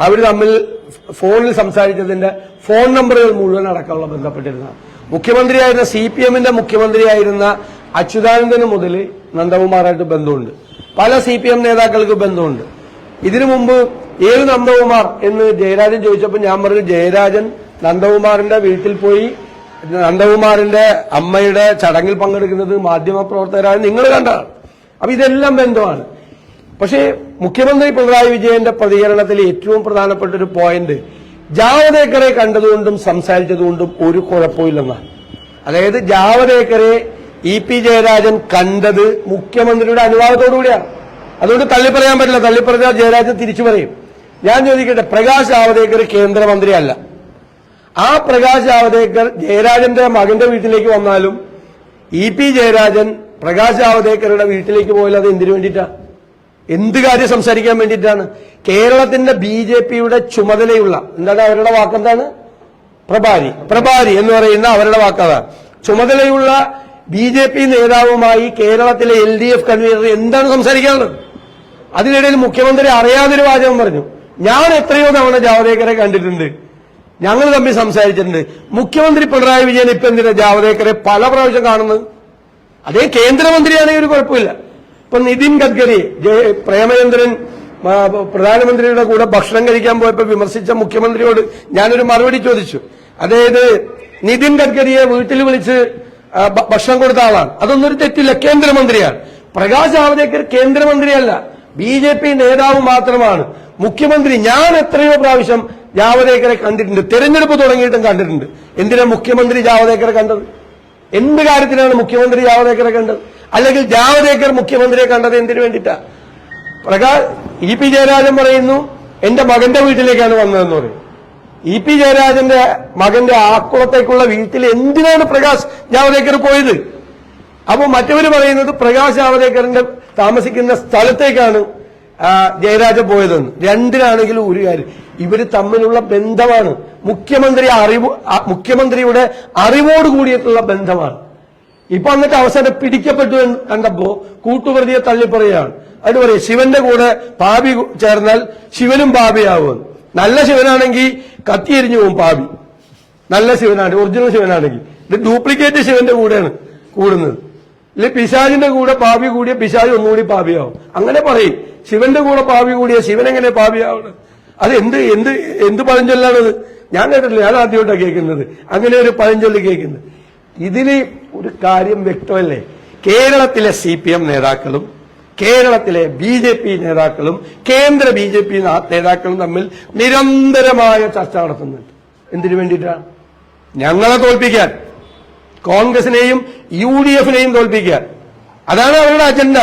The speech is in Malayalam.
അവർ തമ്മിൽ ഫോണിൽ സംസാരിച്ചതിന്റെ ഫോൺ നമ്പറുകൾ മുഴുവൻ അടക്കമുള്ള ബന്ധപ്പെട്ടിരുന്നതാണ്. മുഖ്യമന്ത്രിയായിരുന്ന CPM-ന്റെ മുഖ്യമന്ത്രിയായിരുന്ന അച്യുതാനന്ദന് മുതൽ നന്ദകുമാറായിട്ട് ബന്ധമുണ്ട്. പല CPM നേതാക്കൾക്ക് ബന്ധമുണ്ട്. ഇതിനു മുമ്പ് ഏത് നന്ദകുമാർ എന്ന് ജയരാജൻ ചോദിച്ചപ്പോൾ ഞാൻ പറഞ്ഞു, ജയരാജൻ നന്ദകുമാറിന്റെ വീട്ടിൽ പോയി നന്ദകുമാറിന്റെ അമ്മയുടെ ചടങ്ങിൽ പങ്കെടുക്കുന്നത് മാധ്യമപ്രവർത്തകരാണ് നിങ്ങൾ കണ്ടതാണ്. അപ്പൊ ഇതെല്ലാം ബന്ധമാണ്. പക്ഷേ മുഖ്യമന്ത്രി പിണറായി വിജയന്റെ പ്രതികരണത്തിൽ ഏറ്റവും പ്രധാനപ്പെട്ട ഒരു പോയിന്റ് ജാവദേക്കറെ കണ്ടതുകൊണ്ടും സംസാരിച്ചതുകൊണ്ടും ഒരു കുഴപ്പമില്ലെന്നാണ്. അതായത് ജാവദേക്കറെ EP ജയരാജൻ കണ്ടത് മുഖ്യമന്ത്രിയുടെ അനുവാദത്തോടുകൂടിയാണ്. അതുകൊണ്ട് തള്ളിപ്പറയാൻ പറ്റില്ല. തള്ളിപ്പറഞ്ഞാൽ ജയരാജൻ തിരിച്ചു പറയും. ഞാൻ ചോദിക്കട്ടെ, പ്രകാശ് ജാവദേക്കർ കേന്ദ്രമന്ത്രിയല്ല. ആ പ്രകാശ് ജാവദേക്കർ ജയരാജന്റെ മകന്റെ വീട്ടിലേക്ക് വന്നാലും EP ജയരാജൻ പ്രകാശ് ജാവദേക്കറുടെ വീട്ടിലേക്ക് പോയാൽ അത് എന്തിനു വേണ്ടിയിട്ടാണ്? എന്ത് കാര്യം സംസാരിക്കാൻ വേണ്ടിയിട്ടാണ്? കേരളത്തിന്റെ BJPയുടെ ചുമതലയുള്ള, എന്താണ് അവരുടെ വാക്കെന്താണ്? പ്രഭാരി എന്ന് പറയുന്ന അവരുടെ വാക്കതാണ്. ചുമതലയുള്ള BJP നേതാവുമായി കേരളത്തിലെ LDF കൺവീനർ എന്താണ് സംസാരിക്കാനുള്ളത്? അതിനിടയിൽ മുഖ്യമന്ത്രി അറിയാതൊരു വാചകം പറഞ്ഞു. ഞാൻ എത്രയോ തവണ ജാവദേക്കറെ കണ്ടിട്ടുണ്ട്, ഞങ്ങൾ തമ്മിൽ സംസാരിച്ചിട്ടുണ്ട്. മുഖ്യമന്ത്രി പിണറായി വിജയൻ ഇപ്പൊ എന്തിനാ ജാവദേക്കറെ പല പ്രാവശ്യം കാണുന്നത്? അതേ കേന്ദ്രമന്ത്രിയാണെങ്കിൽ ഒരു കുഴപ്പമില്ല. ഇപ്പൊ നിതിൻ ഗഡ്കരി, പ്രേമചന്ദ്രൻ പ്രധാനമന്ത്രിയുടെ കൂടെ ഭക്ഷണം കഴിക്കാൻ പോയപ്പോൾ വിമർശിച്ച മുഖ്യമന്ത്രിയോട് ഞാനൊരു മറുപടി ചോദിച്ചു. അതായത് നിതിൻ ഗഡ്കരിയെ വീട്ടിൽ വിളിച്ച് ഭക്ഷണം കൊടുത്ത ആളാണ്, അതൊന്നൊരു തെറ്റില്ല, കേന്ദ്രമന്ത്രിയാണ്. പ്രകാശ് ജാവദേക്കർ കേന്ദ്രമന്ത്രിയല്ല, BJP നേതാവ് മാത്രമാണ്. മുഖ്യമന്ത്രി ഞാൻ എത്രയോ പ്രാവശ്യം ജാവദേക്കറെ കണ്ടിട്ടുണ്ട്, തെരഞ്ഞെടുപ്പ് തുടങ്ങിയിട്ടും കണ്ടിട്ടുണ്ട്. എന്തിനാ മുഖ്യമന്ത്രി ജാവദേക്കറെ കണ്ടത്? എന്ത് കാര്യത്തിനാണ് മുഖ്യമന്ത്രി ജാവദേക്കറെ കണ്ടത്? അല്ലെങ്കിൽ ജാവദേക്കർ മുഖ്യമന്ത്രിയെ കണ്ടത് എന്തിനു വേണ്ടിയിട്ടാ? EP ജയരാജൻ പറയുന്നു എന്റെ മകന്റെ വീട്ടിലേക്കാണ് വന്നതെന്ന് പറയും. EP ജയരാജന്റെ മകന്റെ ആക്കുളത്തേക്കുള്ള വീട്ടിൽ എന്തിനാണ് പ്രകാശ് ജാവദേക്കർ പോയത്? അപ്പൊ മറ്റവര് പറയുന്നത് പ്രകാശ് ജാവദേക്കറിന്റെ താമസിക്കുന്ന സ്ഥലത്തേക്കാണ് ജയരാജൻ പോയതെന്ന്. രണ്ടിനാണെങ്കിലും ഒരു കാര്യം, ഇവര് തമ്മിലുള്ള ബന്ധമാണ്. മുഖ്യമന്ത്രിയുടെ അറിവോട് കൂടിയിട്ടുള്ള ബന്ധമാണ്. ഇപ്പൊ എന്നിട്ട് അവസാനം പിടിക്കപ്പെട്ടു എന്ന് കണ്ടപ്പോ കൂട്ടുപ്രതിയെ തള്ളിപ്പറയാണ്. അത് പറയും ശിവന്റെ കൂടെ പാപി ചേർന്നാൽ ശിവനും പാപിയാവുമെന്ന്. നല്ല ശിവനാണെങ്കിൽ കത്തിയെരിഞ്ഞു പോകും പാപി. നല്ല ശിവനാണ്, ഒറിജിനൽ ശിവനാണെങ്കിൽ. ഇത് ഡ്യൂപ്ലിക്കേറ്റ് ശിവന്റെ കൂടെയാണ് കൂടുന്നത്. ഇല്ല പിശാചിന്റെ കൂടെ പാപി കൂടിയ പിശാച് ഒന്നുകൂടി പാപിയാവും. അങ്ങനെ പറയും. ശിവന്റെ കൂടെ പാപി കൂടിയ ശിവൻ എങ്ങനെ പാപിയാവണം? അത് എന്ത് പഴഞ്ചൊല്ലാണത്? ഞാൻ കേട്ടിട്ടില്ല, ഞാൻ ആദ്യമായിട്ടാണ് കേൾക്കുന്നത് അങ്ങനെ ഒരു പഴഞ്ചൊല്ല് കേൾക്കുന്നത്. ഇതിന് ഒരു കാര്യം വ്യക്തമല്ലേ? കേരളത്തിലെ CPM നേതാക്കളും കേരളത്തിലെ BJP നേതാക്കളും കേന്ദ്ര BJP നേതാക്കളും തമ്മിൽ നിരന്തരമായ ചർച്ച നടത്തുന്നുണ്ട്. എന്തിനു വേണ്ടിയിട്ടാണ്? ഞങ്ങളെ തോൽപ്പിക്കാൻ, കോൺഗ്രസിനെയും UDF-നെയും തോൽപ്പിക്കാൻ. അതാണ് അവരുടെ അജണ്ട.